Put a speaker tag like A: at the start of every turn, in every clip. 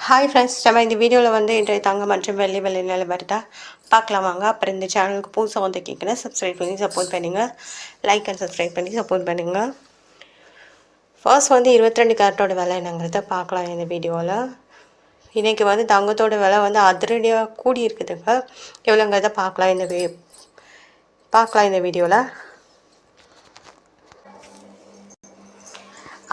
A: Hi friends, நம்ம இந்த வீடியோவில் வந்து இன்றைய தங்கம் மற்றும் வெள்ளி விலை நிலவரத்தை பார்க்கலாம் வாங்க. அப்புறம் இந்த சேனலுக்கு புதுசாக வந்து கேட்குறேன், சப்ஸ்கிரைப் பண்ணி சப்போர்ட் பண்ணுங்கள். லைக் அண்ட் சப்ஸ்கிரைப் பண்ணி சப்போர்ட் பண்ணுங்கள். ஃபர்ஸ்ட் வந்து 22 கேரட்டோட விலை என்னங்கிறத பார்க்கலாம் இந்த வீடியோவில். இன்றைக்கி வந்து தங்கத்தோட விலை வந்து அதிரடியாக கூடி இருக்குதுங்க. எவ்வளோங்கிறத பார்க்கலாம் இந்த வீடியோவில்.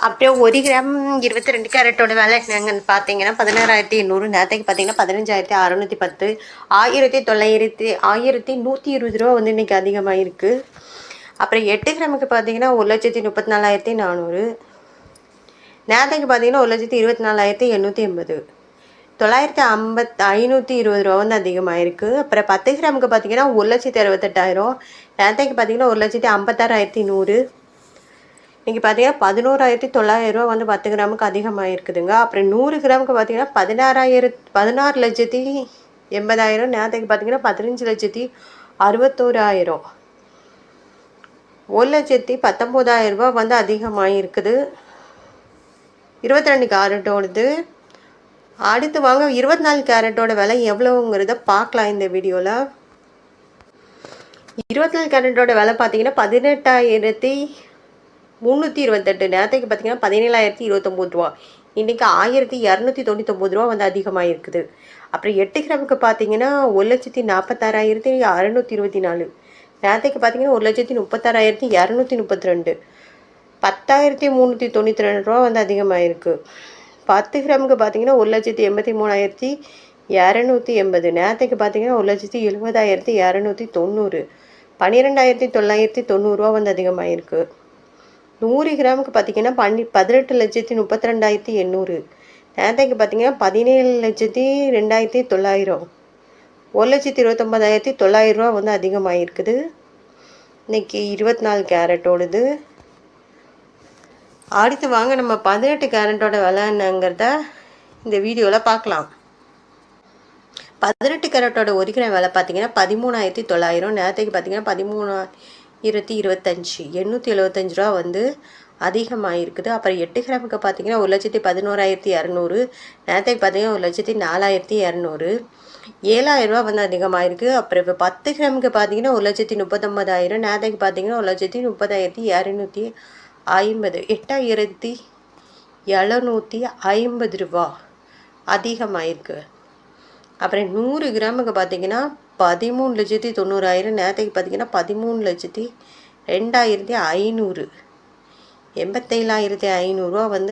A: அப்படியே 1 கிராம் 22 கேரட்டோட விலை என்னங்கன்னு பார்த்தீங்கன்னா 16,800. நேரத்துக்கு பார்த்தீங்கன்னா 15,610. 1,120 ரூபா வந்து இன்றைக்கி அதிகமாக இருக்குது. அப்புறம் 8 கிராமுக்கு பார்த்தீங்கன்னா 1,34,400. நேரத்துக்கு பார்த்தீங்கன்னா 1,24,880. 520 ரூபா வந்து அதிகமாக இருக்குது. அப்புறம் 10 கிராமுக்கு பார்த்தீங்கன்னா 1,68,000. நேரத்துக்கு பார்த்தீங்கன்னா 1,56,100. இன்றைக்கி பார்த்தீங்கன்னா 11,900 ரூபா வந்து 10 கிராமுக்கு அதிகமாக இருக்குதுங்க. அப்புறம் 100 கிராமுக்கு பார்த்தீங்கன்னா 16,80,000. நேரத்துக்கு பார்த்தீங்கன்னா 15,61,000. 1,19,000 ரூபா வந்து அதிகமாக இருக்குது 22 கேரட்டோடது. அடுத்து வாங்க 24 கேரட்டோட விலை எவ்வளோங்கிறத பார்க்கலாம் இந்த வீடியோவில். 24 கேரட்டோட விலை பார்த்தீங்கன்னா 18,328. நேரத்துக்கு பார்த்தீங்கன்னா 17,029 ரூபா. இன்றைக்கி 1,299 ரூபா வந்து அதிகமாக இருக்குது. அப்புறம் 8 கிராமுக்கு பார்த்தீங்கன்னா 1,46,624. நேரத்துக்கு பார்த்தீங்கன்னா 1,36,232. 10,392 ரூபா வந்து அதிகமாக இருக்குது. 10 கிராமுக்கு பார்த்தீங்கன்னா 1,83,280. நேரத்துக்கு பார்த்தீங்கன்னா 1,70,290. 12,990 ரூபா வந்து அதிகமாக இருக்குது. 100 கிராமுக்கு பார்த்தீங்கன்னா 18,32,800. நேரத்துக்கு பார்த்தீங்கன்னா 17,02,900. 1,29,900 ரூபா வந்து அதிகமாக இருக்குது இன்றைக்கி 24 கேரட்டோடது. அடுத்து வாங்க நம்ம 18 கேரட்டோட விலை என்னங்கிறத இந்த வீடியோவில் பார்க்கலாம். 18 கேரட்டோட 1 கிராம் விலை பார்த்தீங்கன்னா 13,900. நேரத்துக்கு பார்த்தீங்கன்னா 13,025. 875 ரூபா வந்து அதிகமாக இருக்குது. அப்புறம் 8 கிராமுக்கு பார்த்தீங்கன்னா 1,11,200. நேரத்துக்கு பார்த்தீங்கன்னா 1,04,200. 7,000 ரூபா வந்து அதிகமாக இருக்குது. அப்புறம் இப்போ 10 கிராமுக்கு பார்த்தீங்கன்னா 1,39,000. நேரத்துக்கு பார்த்தீங்கன்னா 1,30,250. 8,750 ரூபா அதிகமாக இருக்குது. அப்புறம் 100 கிராமுக்கு பார்த்தீங்கன்னா 13,90,000. நேரத்துக்கு பார்த்தீங்கன்னா 13,02,500. 87,500 ரூபா வந்து